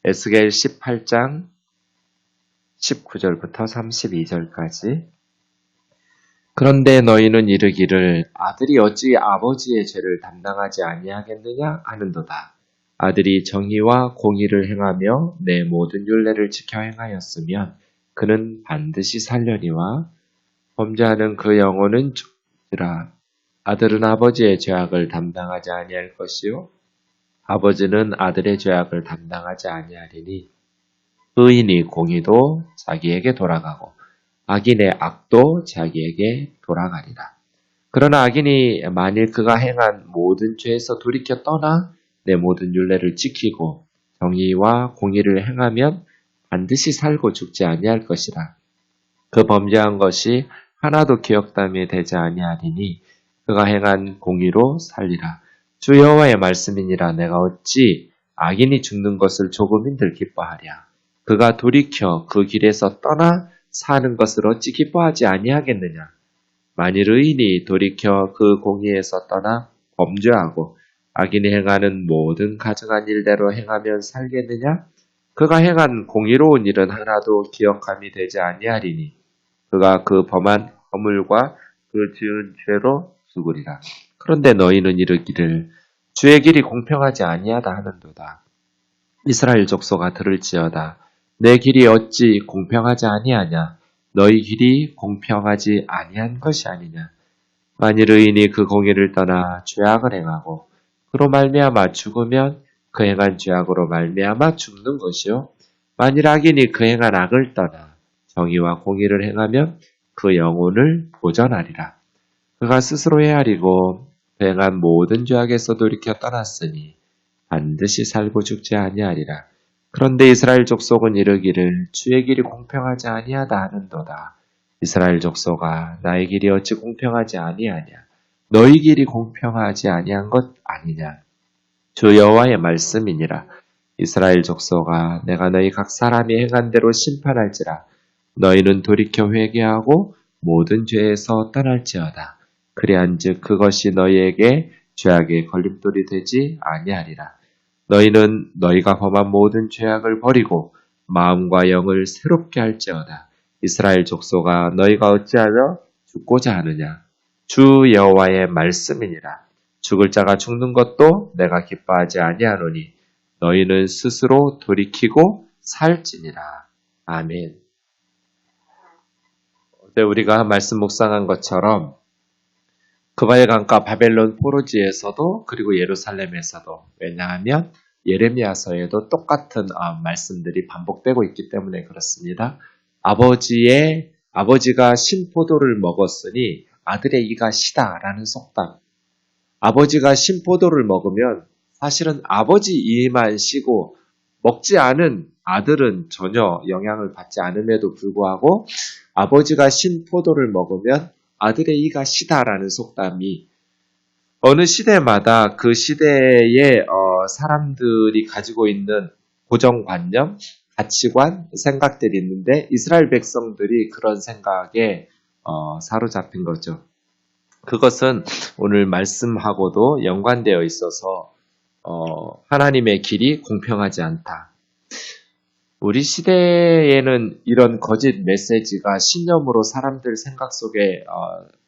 에스겔 18장 19절부터 32절까지. 그런데 너희는 이르기를 아들이 어찌 아버지의 죄를 담당하지 아니하겠느냐 하는도다. 아들이 정의와 공의를 행하며 내 모든 율례를 지켜 행하였으면 그는 반드시 살려니와 범죄하는 그 영혼은 죽으리라. 아들은 아버지의 죄악을 담당하지 아니할 것이요 아버지는 아들의 죄악을 담당하지 아니하리니 의인이 공의도 자기에게 돌아가고 악인의 악도 자기에게 돌아가리라. 그러나 악인이 만일 그가 행한 모든 죄에서 돌이켜 떠나 내 모든 율례를 지키고 정의와 공의를 행하면 반드시 살고 죽지 아니할 것이라. 그 범죄한 것이 하나도 기억담이 되지 아니하리니 그가 행한 공의로 살리라. 주 여호와의 말씀이니라. 내가 어찌 악인이 죽는 것을 조금인들 기뻐하랴. 그가 돌이켜 그 길에서 떠나 사는 것을 어찌 기뻐하지 아니하겠느냐. 만일 의인이 돌이켜 그 공의에서 떠나 범죄하고 악인이 행하는 모든 가증한 일대로 행하면 살겠느냐? 그가 행한 공의로운 일은 하나도 기억함이 되지 아니하리니 그가 그 범한 허물과 그 지은 죄로 죽으리라. 그런데 너희는 이르기를 주의 길이 공평하지 아니하다 하는도다. 이스라엘 족속아 들을지어다. 내 길이 어찌 공평하지 아니하냐? 너희 길이 공평하지 아니한 것이 아니냐? 만일 의인이 그 공의를 떠나 죄악을 행하고 그로 말미암아 죽으면 그 행한 죄악으로 말미암아 죽는 것이요. 만일 악인이 그 행한 악을 떠나 정의와 공의를 행하면 그 영혼을 보전하리라. 그가 스스로 헤아리고 그 행한 모든 죄악에서 돌이켜 떠났으니 반드시 살고 죽지 아니하리라. 그런데 이스라엘 족속은 이르기를 주의 길이 공평하지 아니하다 하는도다. 이스라엘 족속아 나의 길이 어찌 공평하지 아니하냐. 너희 길이 공평하지 아니한 것 아니냐. 주 여호와의 말씀이니라. 이스라엘 족속아 내가 너희 각 사람이 행한 대로 심판할지라. 너희는 돌이켜 회개하고 모든 죄에서 떠날지어다. 그리한즉 그것이 너희에게 죄악의 걸림돌이 되지 아니하리라. 너희는 너희가 범한 모든 죄악을 버리고 마음과 영을 새롭게 할지어다. 이스라엘 족속아 너희가 어찌하여 죽고자 하느냐. 주 여호와의 말씀이니라. 죽을 자가 죽는 것도 내가 기뻐하지 아니하노니 너희는 스스로 돌이키고 살지니라. 아멘. 어제 우리가 말씀 묵상한 것처럼 그바의 강가 바벨론 포로지에서도 그리고 예루살렘에서도 왜냐하면 예레미야서에도 똑같은 말씀들이 반복되고 있기 때문에 그렇습니다. 아버지가 신포도를 먹었으니 아들의 이가 시다라는 속담. 아버지가 신포도를 먹으면 사실은 아버지 이만 시고 먹지 않은 아들은 전혀 영향을 받지 않음에도 불구하고 아버지가 신포도를 먹으면 아들의 이가 시다라는 속담이 어느 시대마다 그 시대의 사람들이 가지고 있는 고정관념, 가치관, 생각들이 있는데 이스라엘 백성들이 그런 생각에 사로잡힌 거죠. 그것은 오늘 말씀하고도 연관되어 있어서 하나님의 길이 공평하지 않다. 우리 시대에는 이런 거짓 메시지가 신념으로 사람들 생각 속에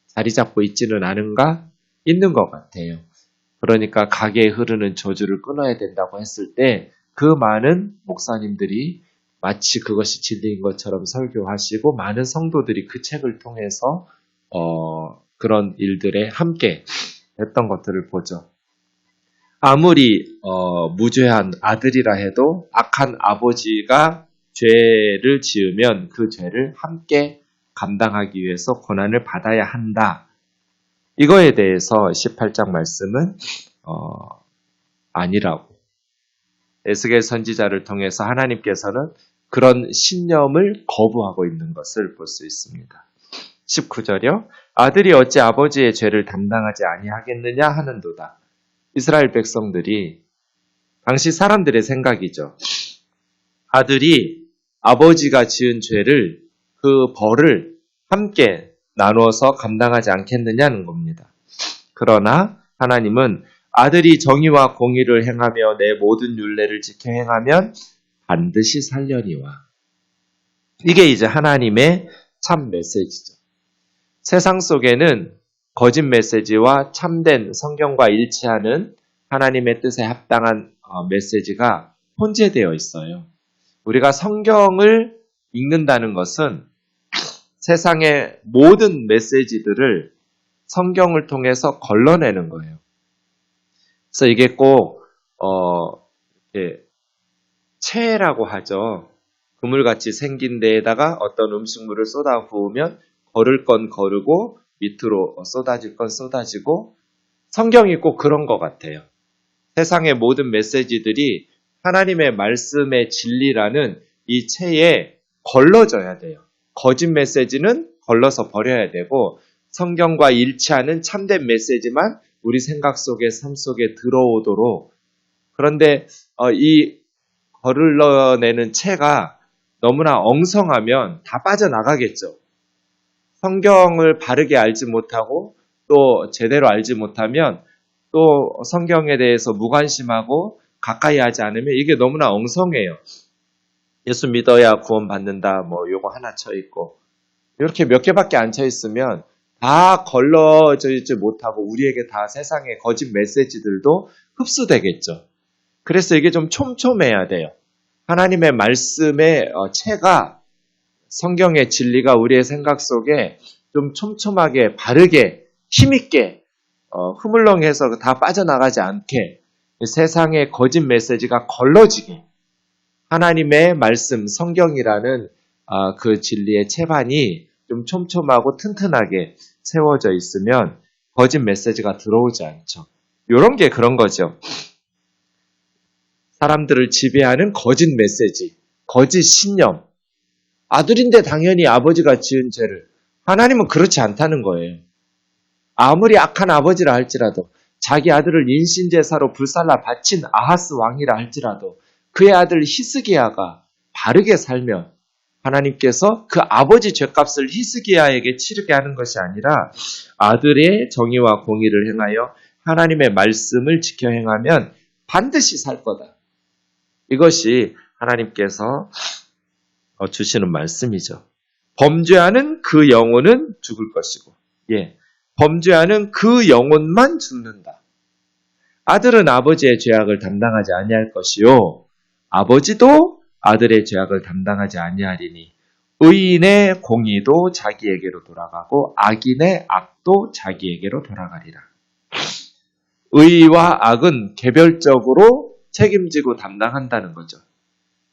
자리 잡고 있지는 않은가? 있는 것 같아요. 그러니까 가게에 흐르는 저주를 끊어야 된다고 했을 때 그 많은 목사님들이 마치 그것이 진리인 것처럼 설교하시고 많은 성도들이 그 책을 통해서 그런 일들에 함께 했던 것들을 보죠. 아무리 무죄한 아들이라 해도 악한 아버지가 죄를 지으면 그 죄를 함께 감당하기 위해서 고난을 받아야 한다. 이거에 대해서 18장 말씀은 아니라고. 에스겔 선지자를 통해서 하나님께서는 그런 신념을 거부하고 있는 것을 볼 수 있습니다. 19절이요. 아들이 어찌 아버지의 죄를 담당하지 아니하겠느냐 하는도다. 이스라엘 백성들이 당시 사람들의 생각이죠. 아들이 아버지가 지은 죄를 그 벌을 함께 나누어서 감당하지 않겠느냐는 겁니다. 그러나 하나님은 아들이 정의와 공의를 행하며 내 모든 율례를 지켜 행하면 반드시 살려니와. 이게 이제 하나님의 참 메시지죠. 세상 속에는 거짓 메시지와 참된 성경과 일치하는 하나님의 뜻에 합당한 메시지가 혼재되어 있어요. 우리가 성경을 읽는다는 것은 세상의 모든 메시지들을 성경을 통해서 걸러내는 거예요. 그래서 이게 꼭 체라고 하죠. 그물같이 생긴 데에다가 어떤 음식물을 쏟아 부으면 거를 건 거르고 밑으로 쏟아질 건 쏟아지고, 성경이 꼭 그런 것 같아요. 세상의 모든 메시지들이 하나님의 말씀의 진리라는 이 체에 걸러져야 돼요. 거짓 메시지는 걸러서 버려야 되고, 성경과 일치하는 참된 메시지만 우리 생각 속에, 삶 속에 들어오도록. 그런데 이 걸러내는 체가 너무나 엉성하면 다 빠져나가겠죠. 성경을 바르게 알지 못하고 또 제대로 알지 못하면 또 성경에 대해서 무관심하고 가까이 하지 않으면 이게 너무나 엉성해요. 예수 믿어야 구원받는다, 뭐 요거 하나 쳐 있고 이렇게 몇 개밖에 안 쳐 있으면 다 걸러져 있지 못하고 우리에게 다 세상의 거짓 메시지들도 흡수되겠죠. 그래서 이게 좀 촘촘해야 돼요. 하나님의 말씀의 체가, 성경의 진리가 우리의 생각 속에 좀 촘촘하게, 바르게, 힘있게, 흐물렁해서 다 빠져나가지 않게, 세상의 거짓 메시지가 걸러지게, 하나님의 말씀, 성경이라는 그 진리의 채반이 좀 촘촘하고 튼튼하게 세워져 있으면 거짓 메시지가 들어오지 않죠. 이런 게 그런 거죠. 사람들을 지배하는 거짓 메시지, 거짓 신념. 아들인데 당연히 아버지가 지은 죄를. 하나님은 그렇지 않다는 거예요. 아무리 악한 아버지라 할지라도, 자기 아들을 인신제사로 불살라 바친 아하스 왕이라 할지라도 그의 아들 히스기야가 바르게 살면 하나님께서 그 아버지 죄값을 히스기야에게 치르게 하는 것이 아니라 아들의 정의와 공의를 행하여 하나님의 말씀을 지켜 행하면 반드시 살 거다. 이것이 하나님께서 주시는 말씀이죠. 범죄하는 그 영혼은 죽을 것이고, 범죄하는 그 영혼만 죽는다. 아들은 아버지의 죄악을 담당하지 아니할 것이요, 아버지도 아들의 죄악을 담당하지 아니하리니 의인의 공의도 자기에게로 돌아가고 악인의 악도 자기에게로 돌아가리라. 의와 악은 개별적으로 책임지고 담당한다는 거죠.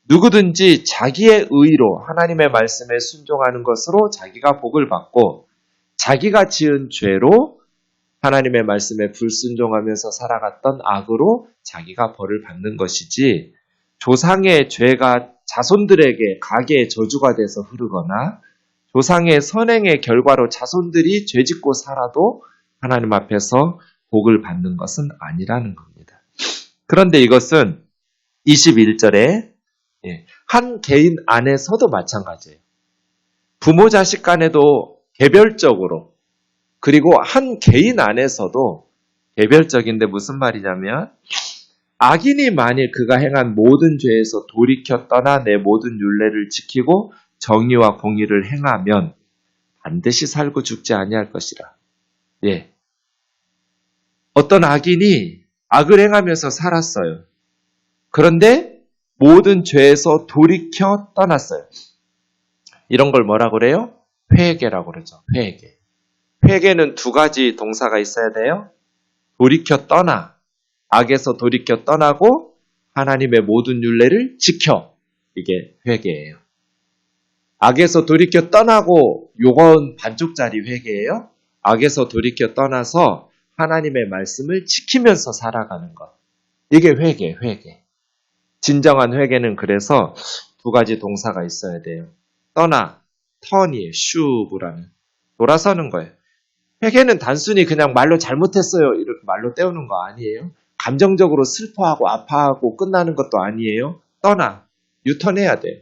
누구든지 자기의 의로 하나님의 말씀에 순종하는 것으로 자기가 복을 받고, 자기가 지은 죄로 하나님의 말씀에 불순종하면서 살아갔던 악으로 자기가 벌을 받는 것이지, 조상의 죄가 자손들에게 가계의 저주가 돼서 흐르거나 조상의 선행의 결과로 자손들이 죄짓고 살아도 하나님 앞에서 복을 받는 것은 아니라는 겁니다. 그런데 이것은 21절에 한 개인 안에서도 마찬가지예요. 부모 자식 간에도 개별적으로, 그리고 한 개인 안에서도 개별적인데 무슨 말이냐면, 악인이 만일 그가 행한 모든 죄에서 돌이켜 떠나 내 모든 율례를 지키고 정의와 공의를 행하면 반드시 살고 죽지 아니할 것이라. 어떤 악인이 악을 행하면서 살았어요. 그런데 모든 죄에서 돌이켜 떠났어요. 이런 걸 뭐라고 그래요? 회개라고 그러죠. 회개. 회개는 두 가지 동사가 있어야 돼요. 돌이켜 떠나, 악에서 돌이켜 떠나고 하나님의 모든 율례를 지켜. 이게 회개예요. 악에서 돌이켜 떠나고 요건 반쪽짜리 회개예요. 악에서 돌이켜 떠나서 하나님의 말씀을 지키면서 살아가는 것. 이게 회개. 진정한 회개는 그래서 두 가지 동사가 있어야 돼요. 떠나, 턴이에요. 슈브라는. 돌아서는 거예요. 회개는 단순히 그냥 말로 잘못했어요, 이렇게 말로 때우는 거 아니에요. 감정적으로 슬퍼하고 아파하고 끝나는 것도 아니에요. 떠나, 유턴해야 돼요.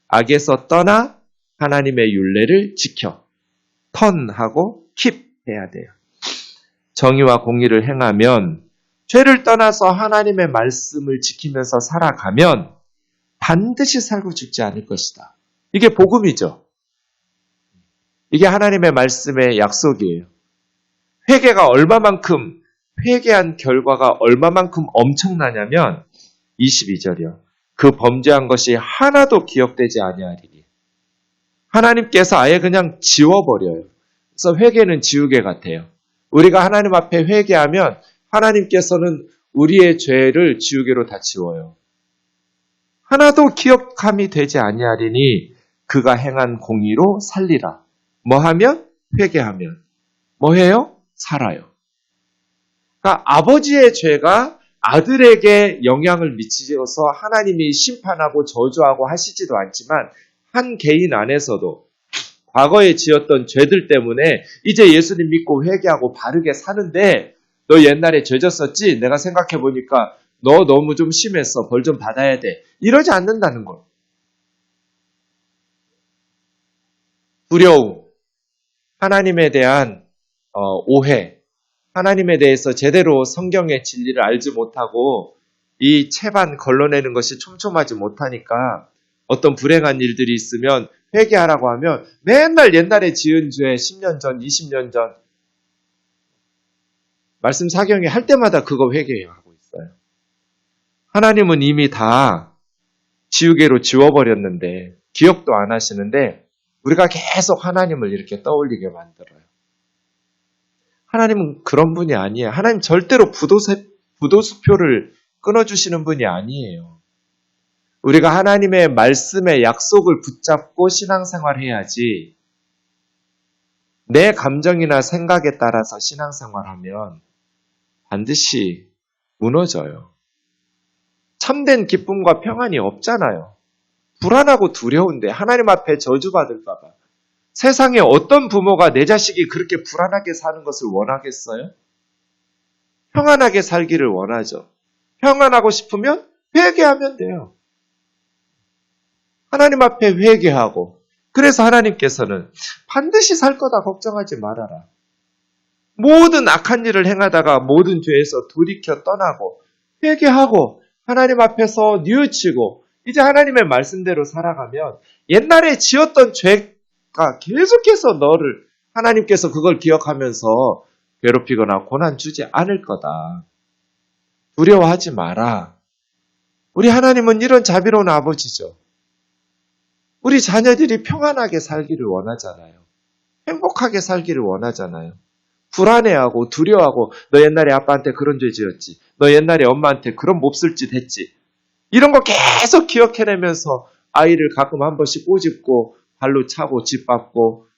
악에서 떠나 하나님의 율례를 지켜. 턴하고 킵 해야 돼요. 정의와 공의를 행하면, 죄를 떠나서 하나님의 말씀을 지키면서 살아가면 반드시 살고 죽지 않을 것이다. 이게 복음이죠. 이게 하나님의 말씀의 약속이에요. 회개가 얼마만큼, 회개한 결과가 얼마만큼 엄청나냐면 22절이요. 그 범죄한 것이 하나도 기억되지 아니하리니. 하나님께서 아예 그냥 지워버려요. 그래서 회개는 지우개 같아요. 우리가 하나님 앞에 회개하면 하나님께서는 우리의 죄를 지우개로 다 지워요. 하나도 기억함이 되지 아니하리니 그가 행한 공의로 살리라. 뭐 하면? 회개하면. 뭐 해요? 살아요. 그러니까 아버지의 죄가 아들에게 영향을 미치어서 하나님이 심판하고 저주하고 하시지도 않지만 한 개인 안에서도 과거에 지었던 죄들 때문에 이제 예수님 믿고 회개하고 바르게 사는데 너 옛날에 죄 졌었지? 내가 생각해 보니까 너 너무 좀 심했어. 벌 좀 받아야 돼. 이러지 않는다는 거. 두려움, 하나님에 대한 오해, 하나님에 대해서 제대로 성경의 진리를 알지 못하고 이 채반 걸러내는 것이 촘촘하지 못하니까 어떤 불행한 일들이 있으면 회개하라고 하면 맨날 옛날에 지은 죄 10년 전, 20년 전 말씀 사경에 할 때마다 그거 회개하고 있어요. 하나님은 이미 다 지우개로 지워버렸는데 기억도 안 하시는데 우리가 계속 하나님을 이렇게 떠올리게 만들어요. 하나님은 그런 분이 아니에요. 하나님 절대로 부도수표를 끊어주시는 분이 아니에요. 우리가 하나님의 말씀의 약속을 붙잡고 신앙생활 해야지 내 감정이나 생각에 따라서 신앙생활하면 반드시 무너져요. 참된 기쁨과 평안이 없잖아요. 불안하고 두려운데 하나님 앞에 저주받을까 봐. 세상에 어떤 부모가 내 자식이 그렇게 불안하게 사는 것을 원하겠어요? 평안하게 살기를 원하죠. 평안하고 싶으면 회개하면 돼요. 하나님 앞에 회개하고 그래서 하나님께서는 반드시 살 거다 걱정하지 말아라. 모든 악한 일을 행하다가 모든 죄에서 돌이켜 떠나고 회개하고 하나님 앞에서 뉘우치고 이제 하나님의 말씀대로 살아가면 옛날에 지었던 죄가 계속해서 너를 하나님께서 그걸 기억하면서 괴롭히거나 고난 주지 않을 거다. 두려워하지 마라. 우리 하나님은 이런 자비로운 아버지죠. 우리 자녀들이 평안하게 살기를 원하잖아요. 행복하게 살기를 원하잖아요. 불안해하고 두려워하고 너 옛날에 아빠한테 그런 죄 지었지. 너 옛날에 엄마한테 그런 몹쓸 짓 했지. 이런 거 계속 기억해내면서 아이를 가끔 한 번씩 꼬집고 발로 차고 짓밟고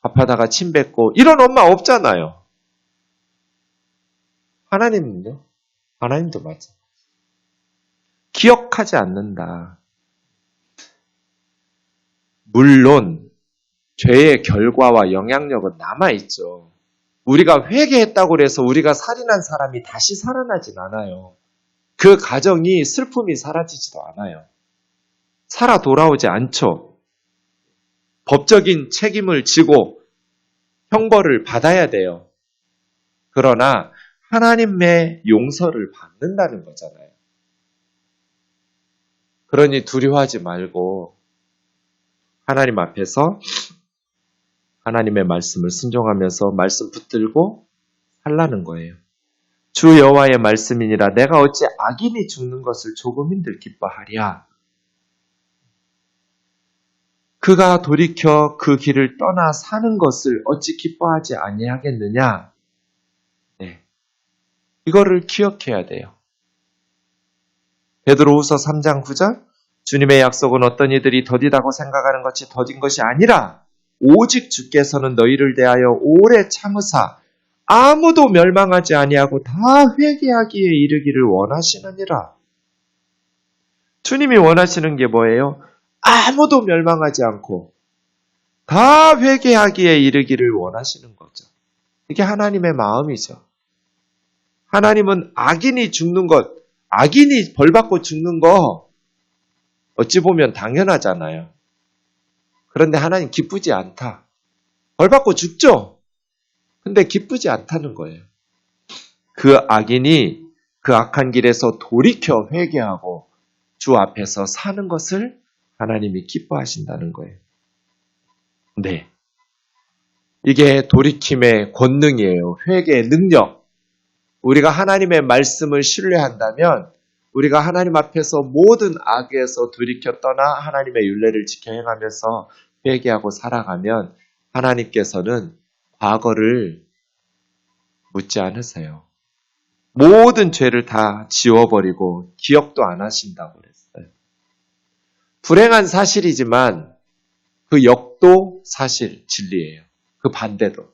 밥하다가 침 뱉고 이런 엄마 없잖아요. 하나님은요? 하나님도 맞아. 기억하지 않는다. 물론 죄의 결과와 영향력은 남아있죠. 우리가 회개했다고 해서 우리가 살인한 사람이 다시 살아나진 않아요. 그 가정이 슬픔이 사라지지도 않아요. 살아 돌아오지 않죠. 법적인 책임을 지고 형벌을 받아야 돼요. 그러나 하나님의 용서를 받는다는 거잖아요. 그러니 두려워하지 말고 하나님 앞에서 하나님의 말씀을 순종하면서 말씀 붙들고 살라는 거예요. 주 여호와의 말씀이니라 내가 어찌 악인이 죽는 것을 조금인들 기뻐하랴. 그가 돌이켜 그 길을 떠나 사는 것을 어찌 기뻐하지 아니하겠느냐. 이거를 기억해야 돼요. 베드로후서 3장 9절 주님의 약속은 어떤 이들이 더디다고 생각하는 것이 더딘 것이 아니라 오직 주께서는 너희를 대하여 오래 참으사 아무도 멸망하지 아니하고 다 회개하기에 이르기를 원하시느니라. 주님이 원하시는 게 뭐예요? 아무도 멸망하지 않고 다 회개하기에 이르기를 원하시는 거죠. 이게 하나님의 마음이죠. 하나님은 악인이 죽는 것, 악인이 벌받고 죽는 거 어찌 보면 당연하잖아요. 그런데 하나님 기쁘지 않다. 벌받고 죽죠? 근데 기쁘지 않다는 거예요. 그 악인이 그 악한 길에서 돌이켜 회개하고 주 앞에서 사는 것을 하나님이 기뻐하신다는 거예요. 네. 이게 돌이킴의 권능이에요. 회개의 능력. 우리가 하나님의 말씀을 신뢰한다면 우리가 하나님 앞에서 모든 악에서 돌이켜 떠나 하나님의 율례를 지켜 행하면서 회개하고 살아가면 하나님께서는 과거를 묻지 않으세요. 모든 죄를 다 지워버리고 기억도 안 하신다고 그랬어요. 불행한 사실이지만 그 역도 사실 진리예요. 그 반대도.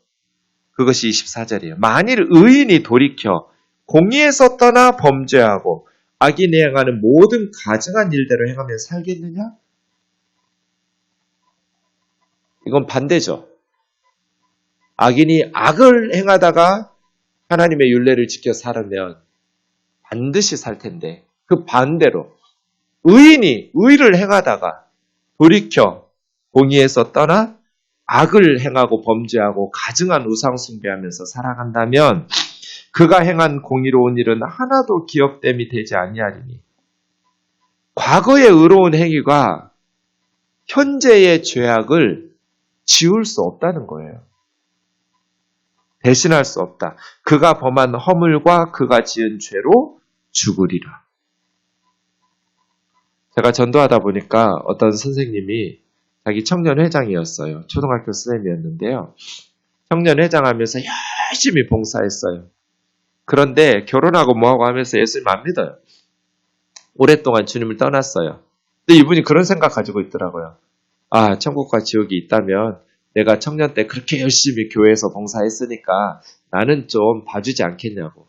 그것이 24절이에요. 만일 의인이 돌이켜 공의에서 떠나 범죄하고 악인이 행하는 모든 가증한 일대로 행하며 살겠느냐? 이건 반대죠. 악인이 악을 행하다가 하나님의 율례를 지켜 살으면 반드시 살 텐데 그 반대로 의인이 의를 행하다가 돌이켜 공의에서 떠나 악을 행하고 범죄하고 가증한 우상 숭배하면서 살아간다면 그가 행한 공의로운 일은 하나도 기억됨이 되지 아니하리니 과거의 의로운 행위가 현재의 죄악을 지울 수 없다는 거예요. 대신할 수 없다. 그가 범한 허물과 그가 지은 죄로 죽으리라. 제가 전도하다 보니까 어떤 선생님이 자기 청년회장이었어요. 초등학교 선생님이었는데요. 청년회장 하면서 열심히 봉사했어요. 그런데 결혼하고 뭐하고 하면서 예수님 안 믿어요. 오랫동안 주님을 떠났어요. 근데 이분이 그런 생각 가지고 있더라고요. 아, 천국과 지옥이 있다면 내가 청년 때 그렇게 열심히 교회에서 봉사했으니까 나는 좀 봐주지 않겠냐고.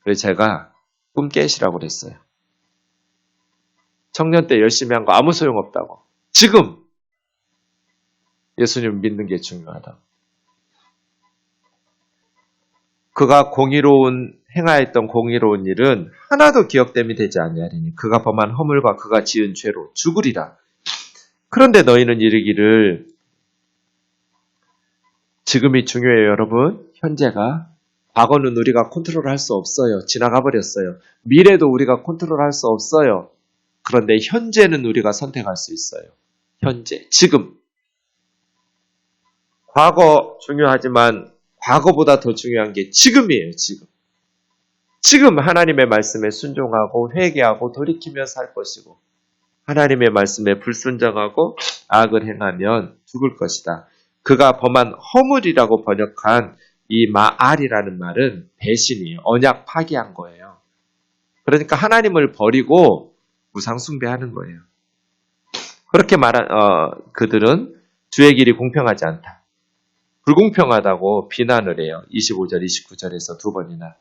그래서 제가 꿈 깨시라고 그랬어요. 청년 때 열심히 한 거 아무 소용없다고. 지금 예수님 믿는 게 중요하다고. 그가 행하였던 공의로운 일은 하나도 기억됨이 되지 아니하리니 그가 범한 허물과 그가 지은 죄로 죽으리라. 그런데 너희는 이르기를 지금이 중요해요, 여러분. 현재가. 과거는 우리가 컨트롤할 수 없어요. 지나가 버렸어요. 미래도 우리가 컨트롤할 수 없어요. 그런데 현재는 우리가 선택할 수 있어요. 현재, 지금. 과거 중요하지만 과거보다 더 중요한 게 지금이에요, 지금. 지금 하나님의 말씀에 순종하고 회개하고 돌이키며 살 것이고 하나님의 말씀에 불순종하고 악을 행하면 죽을 것이다. 그가 범한 허물이라고 번역한 이 마알이라는 말은 배신이에요. 언약 파기한 거예요. 그러니까 하나님을 버리고 우상 숭배하는 거예요. 그렇게 말한 그들은 주의 길이 공평하지 않다. 불공평하다고 비난을 해요. 25절, 29절에서 두 번이나.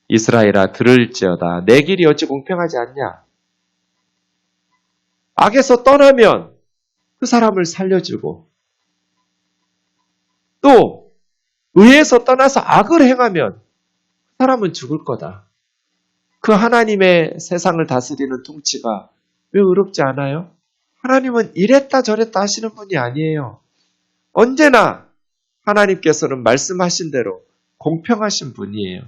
이스라엘아 들을지어다. 내 길이 어찌 공평하지 않냐? 악에서 떠나면 그 사람을 살려주고 또 의에서 떠나서 악을 행하면 그 사람은 죽을 거다. 그 하나님의 세상을 다스리는 통치가 왜 어렵지 않아요? 하나님은 이랬다 저랬다 하시는 분이 아니에요. 언제나 하나님께서는 말씀하신 대로 공평하신 분이에요.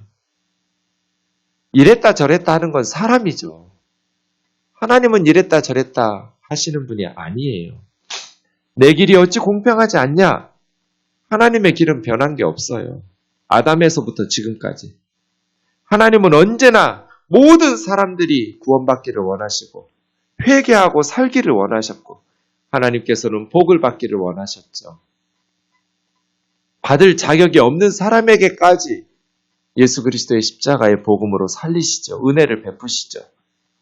이랬다 저랬다 하는 건 사람이죠. 하나님은 이랬다 저랬다 하시는 분이 아니에요. 내 길이 어찌 공평하지 않냐? 하나님의 길은 변한 게 없어요. 아담에서부터 지금까지. 하나님은 언제나 모든 사람들이 구원받기를 원하시고 회개하고 살기를 원하셨고 하나님께서는 복을 받기를 원하셨죠. 받을 자격이 없는 사람에게까지 예수 그리스도의 십자가의 복음으로 살리시죠. 은혜를 베푸시죠.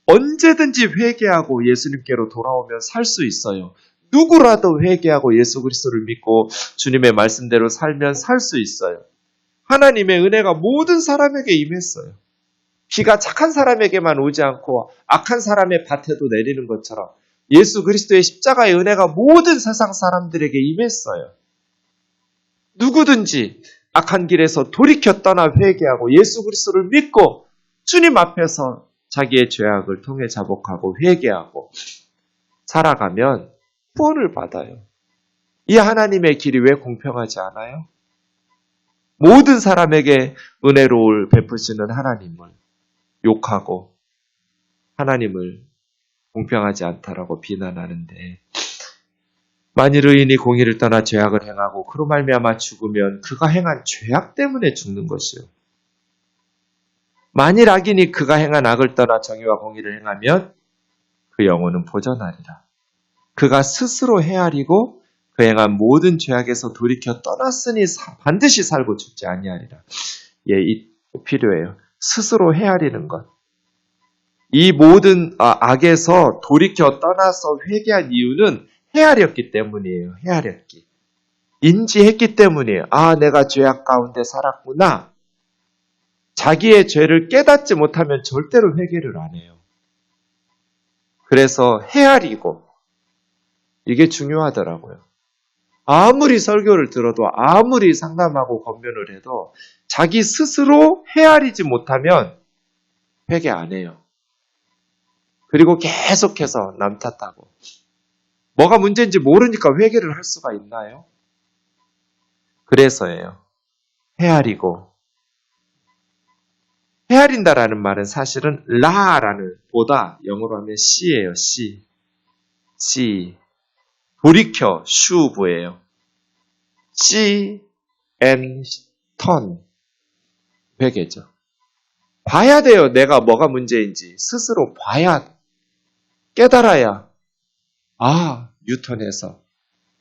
언제든지 회개하고 예수님께로 돌아오면 살 수 있어요. 누구라도 회개하고 예수 그리스도를 믿고 주님의 말씀대로 살면 살 수 있어요. 하나님의 은혜가 모든 사람에게 임했어요. 비가 착한 사람에게만 오지 않고 악한 사람의 밭에도 내리는 것처럼 예수 그리스도의 십자가의 은혜가 모든 세상 사람들에게 임했어요. 누구든지 악한 길에서 돌이켜 떠나 회개하고 예수 그리스도를 믿고 주님 앞에서 자기의 죄악을 통해 자복하고 회개하고 살아가면 구원을 받아요. 이 하나님의 길이 왜 공평하지 않아요? 모든 사람에게 은혜로울 베푸시는 하나님을 욕하고 하나님을 공평하지 않다라고 비난하는데, 만일 의인이 공의를 떠나 죄악을 행하고 그로 말미암아 죽으면 그가 행한 죄악 때문에 죽는 것이요. 만일 악인이 그가 행한 악을 떠나 정의와 공의를 행하면 그 영혼은 보전하리라. 그가 스스로 헤아리고 그 행한 모든 죄악에서 돌이켜 떠났으니 반드시 살고 죽지 아니하리라. 필요해요. 스스로 헤아리는 것. 이 모든 악에서 돌이켜 떠나서 회개한 이유는 헤아렸기 때문이에요. 헤아렸기. 인지했기 때문이에요. 내가 죄악 가운데 살았구나. 자기의 죄를 깨닫지 못하면 절대로 회개를 안 해요. 그래서 헤아리고, 이게 중요하더라고요. 아무리 설교를 들어도, 아무리 상담하고 권면을 해도 자기 스스로 헤아리지 못하면 회개 안 해요. 그리고 계속해서 남 탓하고. 뭐가 문제인지 모르니까 회개를 할 수가 있나요? 그래서예요. 헤아리고. 헤아린다라는 말은 사실은 라라는 보다 영어로 하면 씨예요. 씨. 돌이켜 슈브예요. 씨 앤 턴. 회개죠. 봐야 돼요. 내가 뭐가 문제인지. 스스로 봐야, 깨달아야, 유턴해서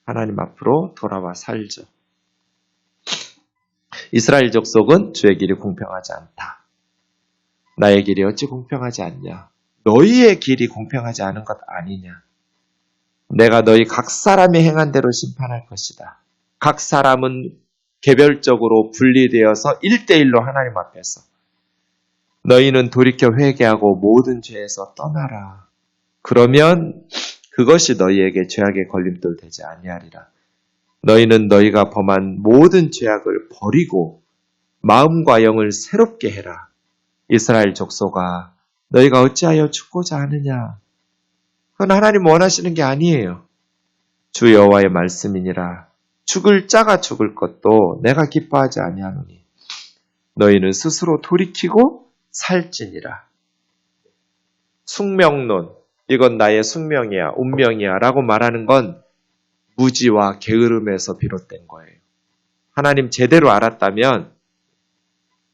하나님 앞으로 돌아와 살죠. 이스라엘 족속은 주의 길이 공평하지 않다. 나의 길이 어찌 공평하지 않냐? 너희의 길이 공평하지 않은 것 아니냐? 내가 너희 각 사람이 행한 대로 심판할 것이다. 각 사람은 개별적으로 분리되어서 1대1로 하나님 앞에서 너희는 돌이켜 회개하고 모든 죄에서 떠나라. 그러면 그것이 너희에게 죄악의 걸림돌 되지 아니하리라. 너희는 너희가 범한 모든 죄악을 버리고 마음과 영을 새롭게 해라. 이스라엘 족속아, 너희가 어찌하여 죽고자 하느냐? 그건 하나님 원하시는 게 아니에요. 주 여호와의 말씀이니라. 죽을 자가 죽을 것도 내가 기뻐하지 아니하노니 너희는 스스로 돌이키고 살지니라. 숙명론, 이건 나의 숙명이야, 운명이야 라고 말하는 건 무지와 게으름에서 비롯된 거예요. 하나님 제대로 알았다면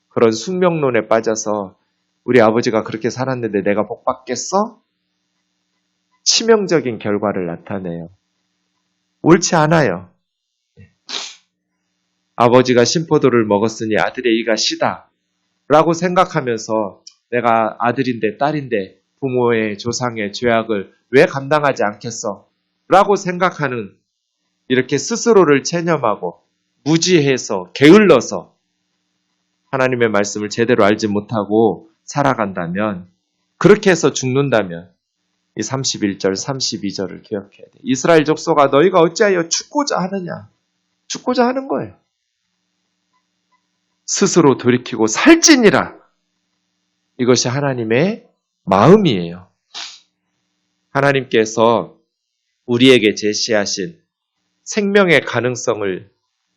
그런 숙명론에 빠져서 우리 아버지가 그렇게 살았는데 내가 복 받겠어? 치명적인 결과를 나타내요. 옳지 않아요. 아버지가 신포도를 먹었으니 아들의 이가 시다 라고 생각하면서 내가 아들인데 딸인데 부모의 조상의 죄악을 왜 감당하지 않겠어? 라고 생각하는, 이렇게 스스로를 체념하고 무지해서 게을러서 하나님의 말씀을 제대로 알지 못하고 살아간다면, 그렇게 해서 죽는다면 이 31절, 32절을 기억해야 돼. 이스라엘 족속아, 너희가 어찌하여 죽고자 하느냐? 죽고자 하는 거예요. 스스로 돌이키고 살찌니라. 이것이 하나님의 마음이에요. 하나님께서 우리에게 제시하신 생명의 가능성을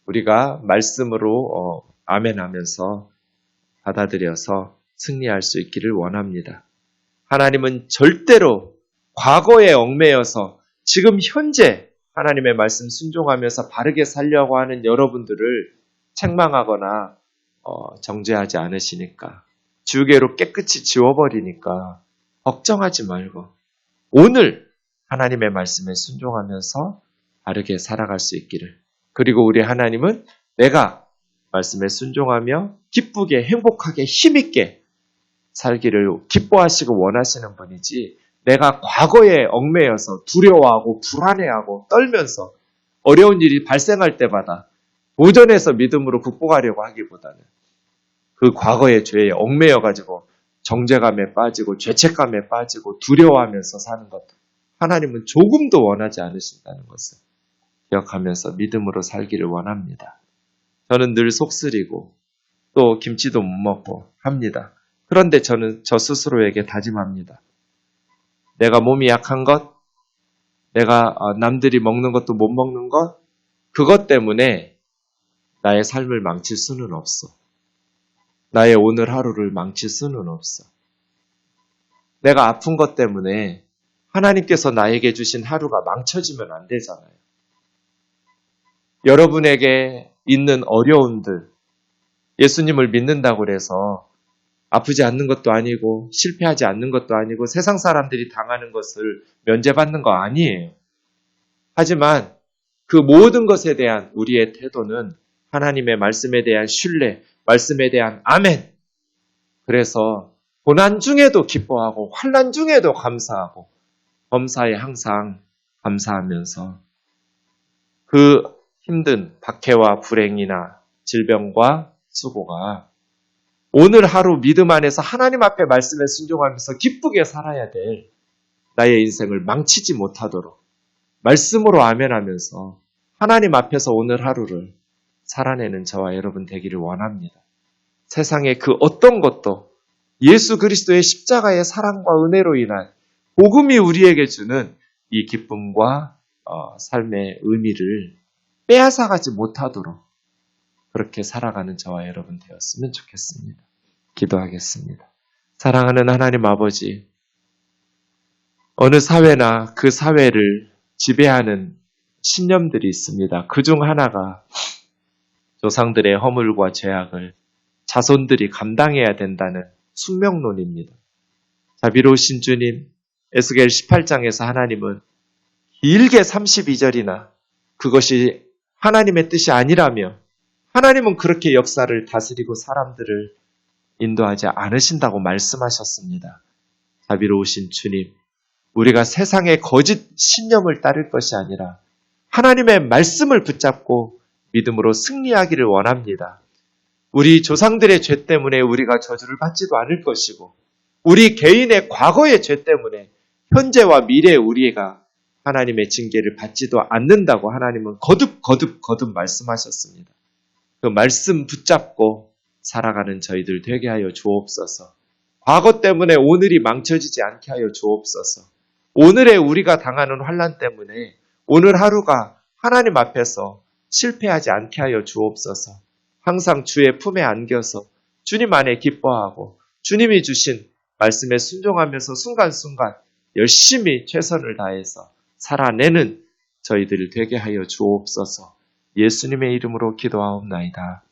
우리가 말씀으로 아멘하면서 받아들여서 승리할 수 있기를 원합니다. 하나님은 절대로 과거에 얽매여서 지금 현재 하나님의 말씀 순종하면서 바르게 살려고 하는 여러분들을 책망하거나 정죄하지 않으시니까, 주계로 깨끗이 지워버리니까 걱정하지 말고 오늘 하나님의 말씀에 순종하면서 바르게 살아갈 수 있기를. 그리고 우리 하나님은 내가 말씀에 순종하며 기쁘게 행복하게 힘있게 살기를 기뻐하시고 원하시는 분이지, 내가 과거에 얽매여서 두려워하고 불안해하고 떨면서 어려운 일이 발생할 때마다 도전해서 믿음으로 극복하려고 하기보다는 그 과거의 죄에 얽매여가지고 정죄감에 빠지고 죄책감에 빠지고 두려워하면서 사는 것, 하나님은 조금도 원하지 않으신다는 것을 기억하면서 믿음으로 살기를 원합니다. 저는 늘 속쓰리고 또 김치도 못 먹고 합니다. 그런데 저는 저 스스로에게 다짐합니다. 내가 몸이 약한 것, 내가 남들이 먹는 것도 못 먹는 것, 그것 때문에 나의 삶을 망칠 수는 없어. 나의 오늘 하루를 망칠 수는 없어. 내가 아픈 것 때문에 하나님께서 나에게 주신 하루가 망쳐지면 안 되잖아요. 여러분에게 있는 어려움들, 예수님을 믿는다고 해서 아프지 않는 것도 아니고 실패하지 않는 것도 아니고 세상 사람들이 당하는 것을 면제받는 거 아니에요. 하지만 그 모든 것에 대한 우리의 태도는 하나님의 말씀에 대한 신뢰, 말씀에 대한 아멘. 그래서 고난 중에도 기뻐하고 환난 중에도 감사하고 범사에 항상 감사하면서 그 힘든 박해와 불행이나 질병과 수고가 오늘 하루 믿음 안에서 하나님 앞에 말씀에 순종하면서 기쁘게 살아야 될 나의 인생을 망치지 못하도록 말씀으로 아멘하면서 하나님 앞에서 오늘 하루를 살아내는 저와 여러분 되기를 원합니다. 세상의 그 어떤 것도 예수 그리스도의 십자가의 사랑과 은혜로 인한 복음이 우리에게 주는 이 기쁨과 삶의 의미를 빼앗아가지 못하도록 그렇게 살아가는 저와 여러분 되었으면 좋겠습니다. 기도하겠습니다. 사랑하는 하나님 아버지, 어느 사회나 그 사회를 지배하는 신념들이 있습니다. 그중 하나가 조상들의 허물과 죄악을 자손들이 감당해야 된다는 숙명론입니다. 자비로우신 주님, 에스겔 18장에서 하나님은 길게 32절이나 그것이 하나님의 뜻이 아니라며 하나님은 그렇게 역사를 다스리고 사람들을 인도하지 않으신다고 말씀하셨습니다. 자비로우신 주님, 우리가 세상의 거짓 신념을 따를 것이 아니라 하나님의 말씀을 붙잡고 믿음으로 승리하기를 원합니다. 우리 조상들의 죄 때문에 우리가 저주를 받지도 않을 것이고 우리 개인의 과거의 죄 때문에 현재와 미래의 우리가 하나님의 징계를 받지도 않는다고 하나님은 거듭 말씀하셨습니다. 그 말씀 붙잡고 살아가는 저희들 되게 하여 주옵소서. 과거 때문에 오늘이 망쳐지지 않게 하여 주옵소서. 오늘의 우리가 당하는 환난 때문에 오늘 하루가 하나님 앞에서 실패하지 않게 하여 주옵소서. 항상 주의 품에 안겨서 주님 안에 기뻐하고 주님이 주신 말씀에 순종하면서 순간순간 열심히 최선을 다해서 살아내는 저희들이 되게 하여 주옵소서. 예수님의 이름으로 기도하옵나이다.